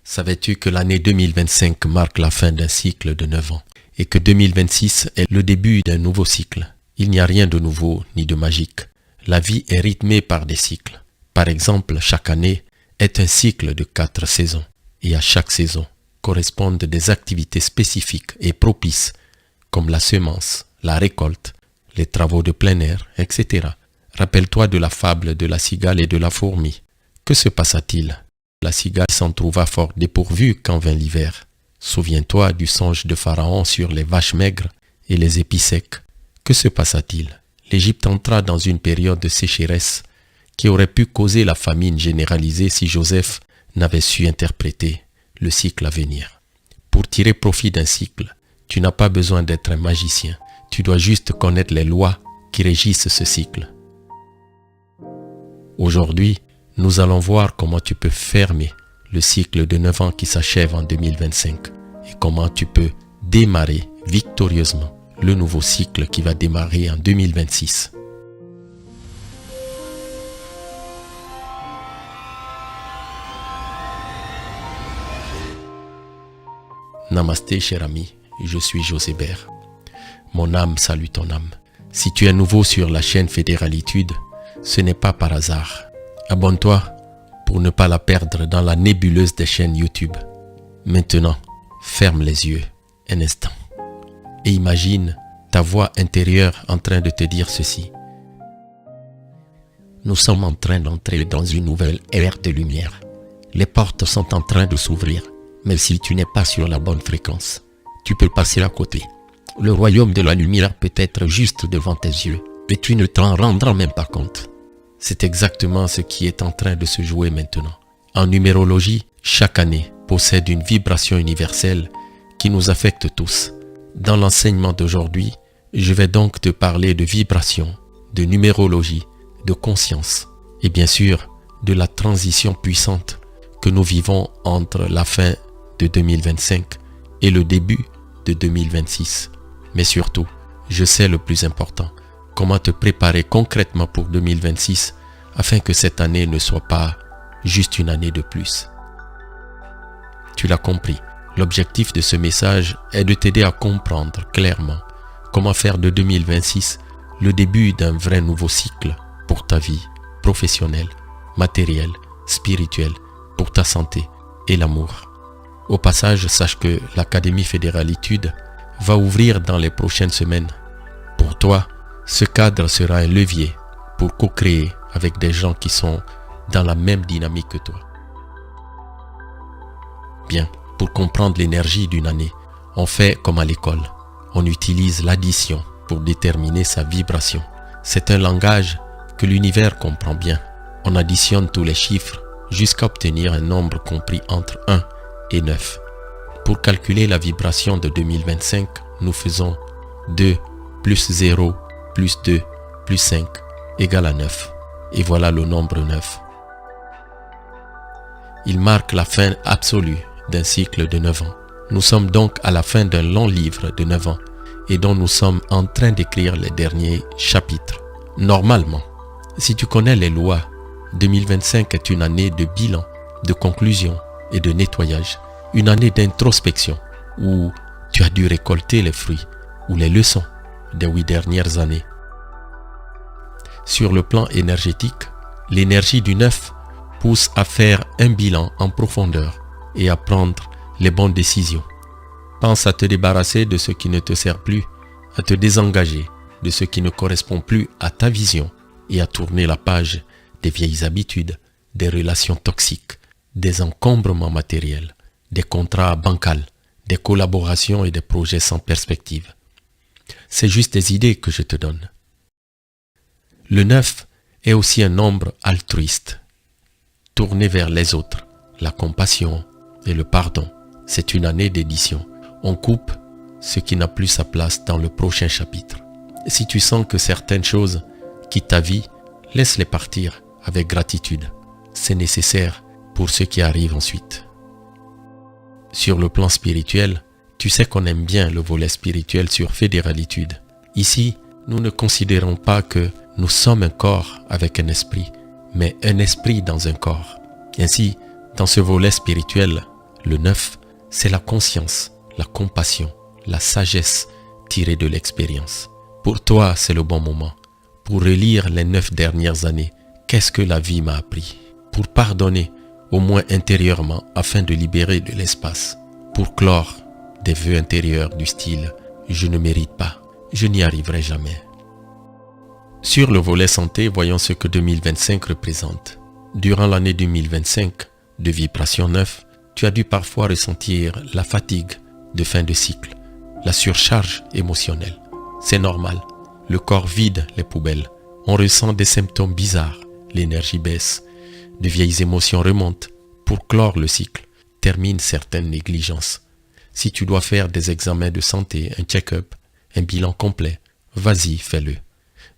Savais-tu que l'année 2025 marque la fin d'un cycle de 9 ans et que 2026 est le début d'un nouveau cycle? Il n'y a rien de nouveau ni de magique. La vie est rythmée par des cycles. Par exemple, chaque année est un cycle de 4 saisons et à chaque saison correspondent des activités spécifiques et propices comme la semence, la récolte, les travaux de plein air, etc. Rappelle-toi de la fable de la cigale et de la fourmi. Que se passa-t-il? La cigale s'en trouva fort dépourvue quand vint l'hiver. Souviens-toi du songe de Pharaon sur les vaches maigres et les épis secs. Que se passa-t-il? L'Égypte entra dans une période de sécheresse qui aurait pu causer la famine généralisée si Joseph n'avait su interpréter le cycle à venir. Pour tirer profit d'un cycle, tu n'as pas besoin d'être un magicien. Tu dois juste connaître les lois qui régissent ce cycle. Aujourd'hui, nous allons voir comment tu peux fermer le cycle de 9 ans qui s'achève en 2025 et comment tu peux démarrer victorieusement le nouveau cycle qui va démarrer en 2026. Namasté cher ami, je suis José Bert. Mon âme salue ton âme. Si tu es nouveau sur la chaîne Fédéralitude, ce n'est pas par hasard. Abonne-toi pour ne pas la perdre dans la nébuleuse des chaînes YouTube. Maintenant, ferme les yeux un instant et imagine ta voix intérieure en train de te dire ceci. Nous sommes en train d'entrer dans une nouvelle ère de lumière. Les portes sont en train de s'ouvrir, mais si tu n'es pas sur la bonne fréquence, tu peux passer à côté. Le royaume de la lumière peut être juste devant tes yeux, mais tu ne t'en rendras même pas compte. C'est exactement ce qui est en train de se jouer maintenant. En numérologie, chaque année possède une vibration universelle qui nous affecte tous. Dans l'enseignement d'aujourd'hui, je vais donc te parler de vibration, de numérologie, de conscience et bien sûr de la transition puissante que nous vivons entre la fin de 2025 et le début de 2026. Mais surtout, je sais le plus important, comment te préparer concrètement pour 2026 afin que cette année ne soit pas juste une année de plus. Tu l'as compris, l'objectif de ce message est de t'aider à comprendre clairement comment faire de 2026 le début d'un vrai nouveau cycle pour ta vie professionnelle, matérielle, spirituelle, pour ta santé et l'amour. Au passage, sache que l'Académie Fédéralitude va ouvrir dans les prochaines semaines. Pour toi, ce cadre sera un levier pour co-créer avec des gens qui sont dans la même dynamique que toi. Bien, pour comprendre l'énergie d'une année, on fait comme à l'école. On utilise l'addition pour déterminer sa vibration. C'est un langage que l'univers comprend bien. On additionne tous les chiffres jusqu'à obtenir un nombre compris entre 1 et 9. Pour calculer la vibration de 2025, nous faisons 2 plus 0 plus 2 plus 5 égale à 9. Et voilà le nombre 9. Il marque la fin absolue d'un cycle de 9 ans. Nous sommes donc à la fin d'un long livre de 9 ans et dont nous sommes en train d'écrire les derniers chapitres. Normalement, si tu connais les lois, 2025 est une année de bilan, de conclusion et de nettoyage. Une année d'introspection où tu as dû récolter les fruits ou les leçons des 8 dernières années. Sur le plan énergétique, l'énergie du 9 pousse à faire un bilan en profondeur et à prendre les bonnes décisions. Pense à te débarrasser de ce qui ne te sert plus, à te désengager de ce qui ne correspond plus à ta vision et à tourner la page des vieilles habitudes, des relations toxiques, des encombrements matériels, des contrats bancals, des collaborations et des projets sans perspective. C'est juste des idées que je te donne. Le 9 est aussi un nombre altruiste, tourné vers les autres, la compassion et le pardon. C'est une année d'édition. On coupe ce qui n'a plus sa place dans le prochain chapitre. Si tu sens que certaines choses quittent ta vie, laisse-les partir avec gratitude. C'est nécessaire pour ce qui arrive ensuite. Sur le plan spirituel, tu sais qu'on aime bien le volet spirituel sur Fédéralitude. Ici, nous ne considérons pas que nous sommes un corps avec un esprit, mais un esprit dans un corps. Ainsi, dans ce volet spirituel, Le 9, c'est la conscience, la compassion, la sagesse tirée de l'expérience. Pour toi, c'est le bon moment. Pour relire les 9 dernières années, qu'est-ce que la vie m'a appris? Pour pardonner, au moins intérieurement, afin de libérer de l'espace. Pour clore des vœux intérieurs du style « je ne mérite pas, je n'y arriverai jamais ». Sur le volet santé, voyons ce que 2025 représente. Durant l'année 2025 de Vibration 9, tu as dû parfois ressentir la fatigue de fin de cycle, la surcharge émotionnelle. C'est normal, le corps vide les poubelles. On ressent des symptômes bizarres, l'énergie baisse, de vieilles émotions remontent. Pour clore le cycle, termine certaines négligences. Si tu dois faire des examens de santé, un check-up, un bilan complet, vas-y, fais-le.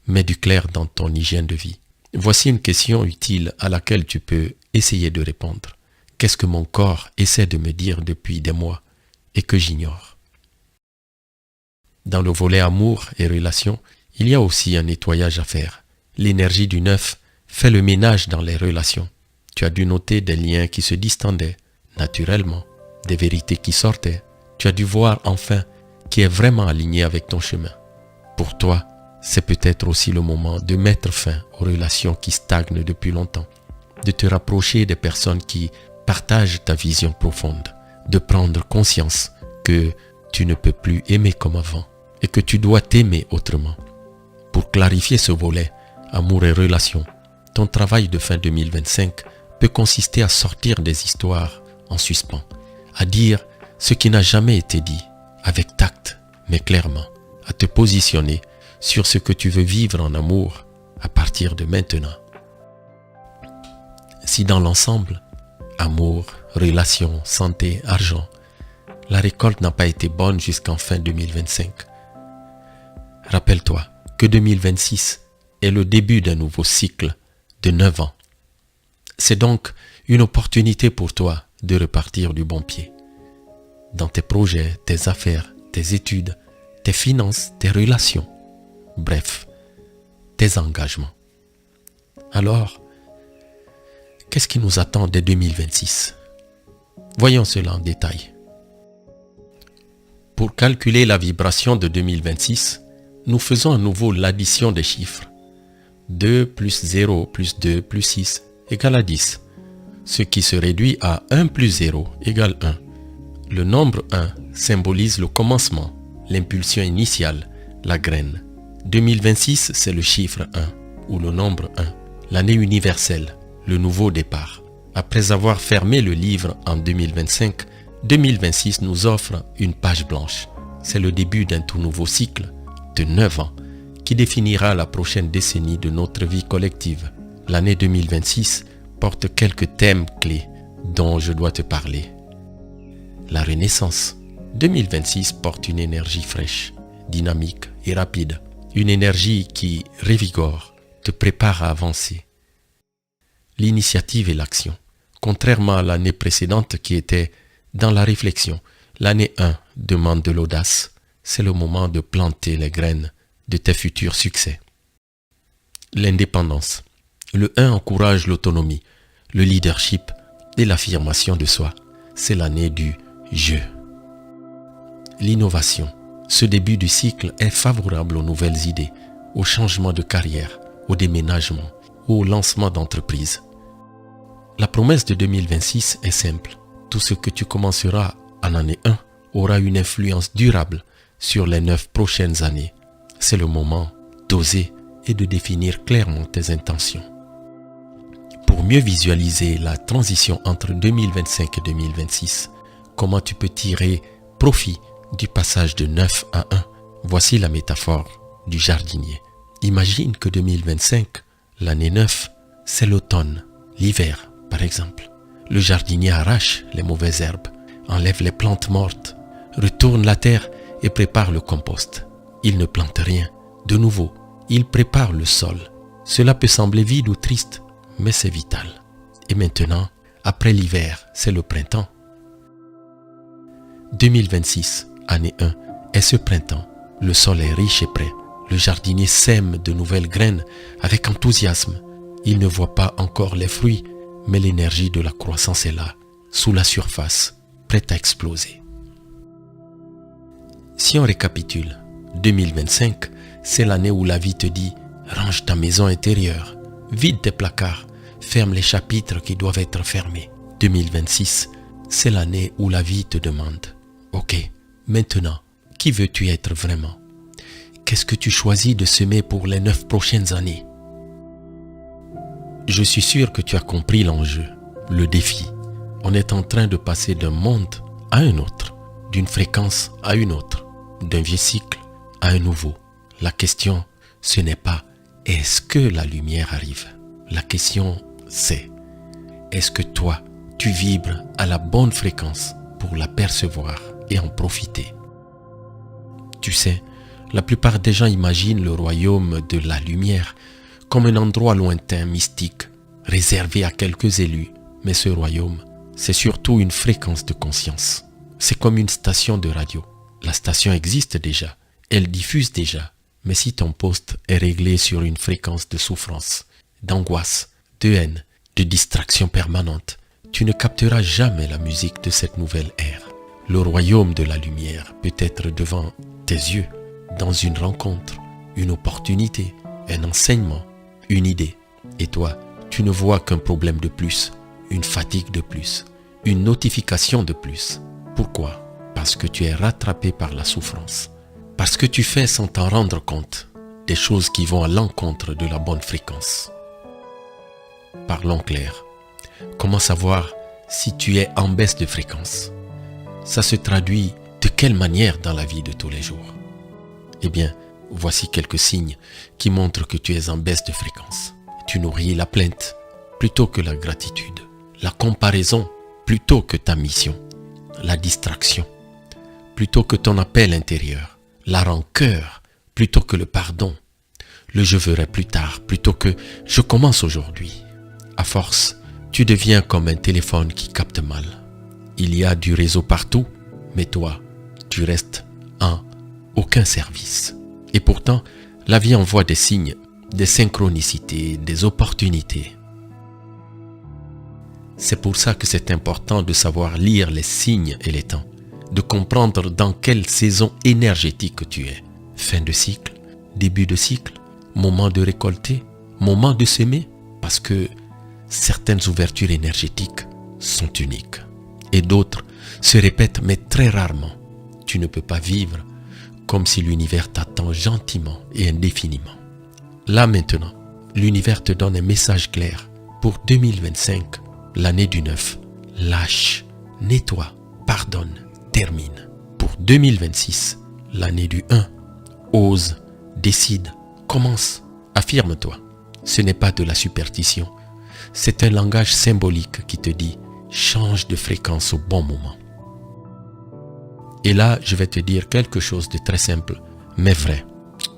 Mets du clair dans ton hygiène de vie. Voici une question utile à laquelle tu peux essayer de répondre. Qu'est-ce que mon corps essaie de me dire depuis des mois et que j'ignore? Dans le volet amour et relations, il y a aussi un nettoyage à faire. L'énergie du 9 fait le ménage dans les relations. Tu as dû noter des liens qui se distendaient, naturellement, des vérités qui sortaient. Tu as dû voir enfin qui est vraiment aligné avec ton chemin. Pour toi, c'est peut-être aussi le moment de mettre fin aux relations qui stagnent depuis longtemps, de te rapprocher des personnes qui partagent ta vision profonde, de prendre conscience que tu ne peux plus aimer comme avant et que tu dois t'aimer autrement. Pour clarifier ce volet, amour et relations, ton travail de fin 2025 peut consister à sortir des histoires en suspens, à dire ce qui n'a jamais été dit, avec tact, mais clairement, à te positionner sur ce que tu veux vivre en amour à partir de maintenant. Si dans l'ensemble, amour, relations, santé, argent, la récolte n'a pas été bonne jusqu'en fin 2025, rappelle-toi que 2026 est le début d'un nouveau cycle de 9 ans. C'est donc une opportunité pour toi de repartir du bon pied. Dans tes projets, tes affaires, tes études, tes finances, tes relations, bref, tes engagements. Alors, qu'est-ce qui nous attend dès 2026? Voyons cela en détail. Pour calculer la vibration de 2026, nous faisons à nouveau l'addition des chiffres. 2 plus 0 plus 2 plus 6 égale à 10, ce qui se réduit à 1 plus 0 égale 1. Le nombre 1 symbolise le commencement, l'impulsion initiale, la graine. 2026, c'est le chiffre 1, ou le nombre 1, l'année universelle, le nouveau départ. Après avoir fermé le livre en 2025, 2026 nous offre une page blanche. C'est le début d'un tout nouveau cycle de 9 ans qui définira la prochaine décennie de notre vie collective. L'année 2026 porte quelques thèmes clés dont je dois te parler. La renaissance. 2026 porte une énergie fraîche, dynamique et rapide. Une énergie qui revigore, te prépare à avancer. L'initiative et l'action. Contrairement à l'année précédente qui était dans la réflexion, l'année 1 demande de l'audace. C'est le moment de planter les graines de tes futurs succès. L'indépendance. Le 1 encourage l'autonomie, le leadership et l'affirmation de soi. C'est l'année du « je ». L'innovation. Ce début du cycle est favorable aux nouvelles idées, au changement de carrière, au déménagement ou au lancement d'entreprise. La promesse de 2026 est simple. Tout ce que tu commenceras en année 1 aura une influence durable sur les 9 prochaines années. C'est le moment d'oser et de définir clairement tes intentions. Pour mieux visualiser la transition entre 2025 et 2026, comment tu peux tirer profit du passage de 9 à 1, voici la métaphore du jardinier. Imagine que 2025, l'année 9, c'est l'automne, l'hiver par exemple. Le jardinier arrache les mauvaises herbes, enlève les plantes mortes, retourne la terre et prépare le compost. Il ne plante rien. De nouveau, il prépare le sol. Cela peut sembler vide ou triste, mais c'est vital. Et maintenant, après l'hiver, c'est le printemps. 2026, année 1, est ce printemps. Le sol est riche et prêt. Le jardinier sème de nouvelles graines avec enthousiasme. Il ne voit pas encore les fruits, mais l'énergie de la croissance est là, sous la surface. prête à exploser. Si on récapitule, 2025, c'est l'année où la vie te dit « Range ta maison intérieure, vide tes placards, ferme les chapitres qui doivent être fermés. » 2026, c'est l'année où la vie te demande « Ok, maintenant, qui veux-tu être vraiment? Qu'est-ce que tu choisis de semer pour les 9 prochaines années ?» Je suis sûr que tu as compris l'enjeu, le défi. On est en train de passer d'un monde à un autre, d'une fréquence à une autre, d'un vieux cycle à un nouveau. La question, ce n'est pas « est-ce que la lumière arrive ?» La question, c'est « est-ce que toi, tu vibres à la bonne fréquence pour la percevoir et en profiter ?» Tu sais, la plupart des gens imaginent le royaume de la lumière comme un endroit lointain, mystique, réservé à quelques élus. Mais ce royaume, c'est surtout une fréquence de conscience. C'est comme une station de radio. La station existe déjà, elle diffuse déjà. Mais si ton poste est réglé sur une fréquence de souffrance, d'angoisse, de haine, de distraction permanente, tu ne capteras jamais la musique de cette nouvelle ère. Le royaume de la lumière peut être devant tes yeux, dans une rencontre, une opportunité, un enseignement, une idée. Et toi, tu ne vois qu'un problème de plus, une fatigue de plus, une notification de plus. Pourquoi? Parce que tu es rattrapé par la souffrance. Parce que tu fais sans t'en rendre compte des choses qui vont à l'encontre de la bonne fréquence. Parlons clair. Comment savoir si tu es en baisse de fréquence? Ça se traduit de quelle manière dans la vie de tous les jours? Eh bien, voici quelques signes qui montrent que tu es en baisse de fréquence. Tu nourris la plainte plutôt que la gratitude, la comparaison plutôt que ta mission, la distraction plutôt que ton appel intérieur, la rancœur plutôt que le pardon, le je verrai plus tard plutôt que je commence aujourd'hui. À force, tu deviens comme un téléphone qui capte mal. Il y a du réseau partout, mais toi, tu restes en aucun service. Et pourtant, la vie envoie des signes, des synchronicités, des opportunités. C'est pour ça que c'est important de savoir lire les signes et les temps, de comprendre dans quelle saison énergétique tu es. Fin de cycle, début de cycle, moment de récolter, moment de s'aimer, parce que certaines ouvertures énergétiques sont uniques et d'autres se répètent mais très rarement. Tu ne peux pas vivre comme si l'univers t'attend gentiment et indéfiniment. Là maintenant, l'univers te donne un message clair. Pour 2025, l'année du 9, lâche, nettoie, pardonne, termine. Pour 2026, l'année du 1, ose, décide, commence, affirme-toi. Ce n'est pas de la superstition, c'est un langage symbolique qui te dit « change de fréquence au bon moment ». Et là, je vais te dire quelque chose de très simple, mais vrai.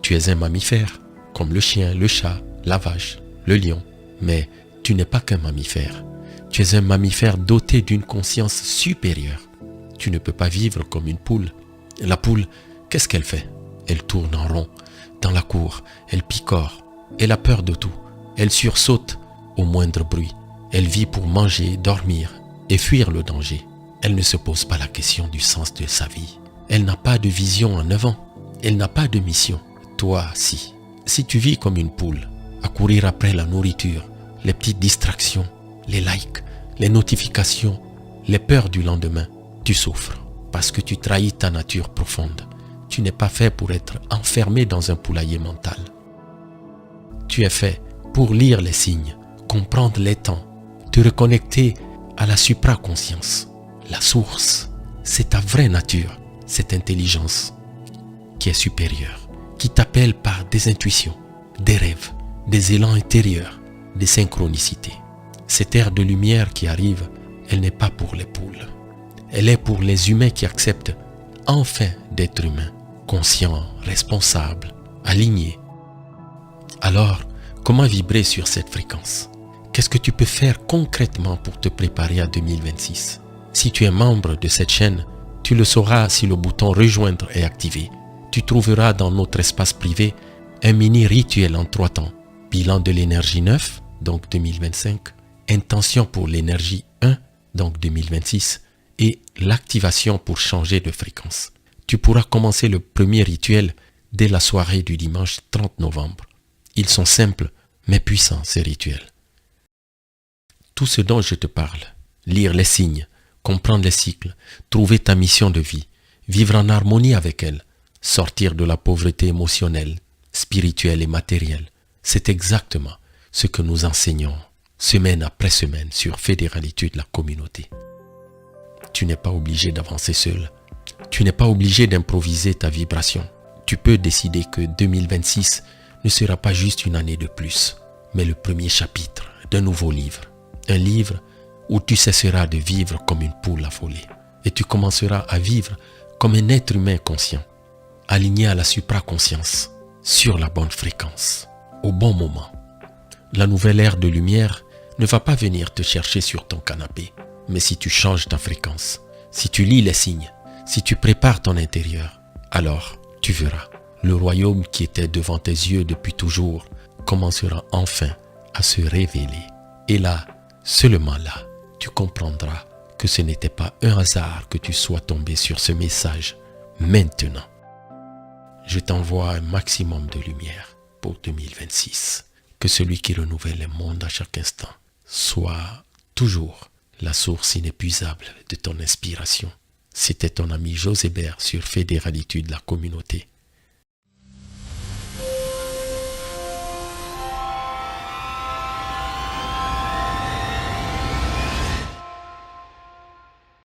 Tu es un mammifère, comme le chien, le chat, la vache, le lion. Mais tu n'es pas qu'un mammifère. Tu es un mammifère doté d'une conscience supérieure. Tu ne peux pas vivre comme une poule. La poule, qu'est-ce qu'elle fait? Elle tourne en rond dans la cour, elle picore, elle a peur de tout, elle sursaute au moindre bruit. Elle vit pour manger, dormir et fuir le danger. Elle ne se pose pas la question du sens de sa vie. Elle n'a pas de vision en avant. Elle n'a pas de mission. Toi, si. Si tu vis comme une poule, à courir après la nourriture, les petites distractions, les likes, les notifications, les peurs du lendemain, tu souffres parce que tu trahis ta nature profonde. Tu n'es pas fait pour être enfermé dans un poulailler mental. Tu es fait pour lire les signes, comprendre les temps, te reconnecter à la supraconscience. La source, c'est ta vraie nature, cette intelligence qui est supérieure, qui t'appelle par des intuitions, des rêves, des élans intérieurs, des synchronicités. Cette ère de lumière qui arrive, elle n'est pas pour les poules. Elle est pour les humains qui acceptent enfin d'être humains, conscients, responsables, alignés. Alors, comment vibrer sur cette fréquence? Qu'est-ce que tu peux faire concrètement pour te préparer à 2026? Si tu es membre de cette chaîne, tu le sauras si le bouton rejoindre est activé. Tu trouveras dans notre espace privé un mini rituel en 3 temps. Bilan de l'énergie 9, donc 2025. Intention pour l'énergie 1, donc 2026. et l'activation pour changer de fréquence. Tu pourras commencer le premier rituel dès la soirée du dimanche 30 novembre. Ils sont simples mais puissants, ces rituels. Tout ce dont je te parle, lire les signes, comprendre les cycles, trouver ta mission de vie, vivre en harmonie avec elle, sortir de la pauvreté émotionnelle, spirituelle et matérielle, c'est exactement ce que nous enseignons semaine après semaine sur Fédéralitude, la communauté. Tu n'es pas obligé d'avancer seul. Tu n'es pas obligé d'improviser ta vibration. Tu peux décider que 2026 ne sera pas juste une année de plus, mais le premier chapitre d'un nouveau livre. Un livre où tu cesseras de vivre comme une poule affolée et tu commenceras à vivre comme un être humain conscient, aligné à la supraconscience, sur la bonne fréquence, au bon moment. La nouvelle ère de lumière ne va pas venir te chercher sur ton canapé, mais si tu changes ta fréquence, si tu lis les signes, si tu prépares ton intérieur, alors tu verras, le royaume qui était devant tes yeux depuis toujours commencera enfin à se révéler. Et là, seulement là, tu comprendras que ce n'était pas un hasard que tu sois tombé sur ce message maintenant. Je t'envoie un maximum de lumière pour 2026. Que celui qui renouvelle le monde à chaque instant soit toujours la source inépuisable de ton inspiration. C'était ton ami Josébert sur Fédéralitude, la communauté.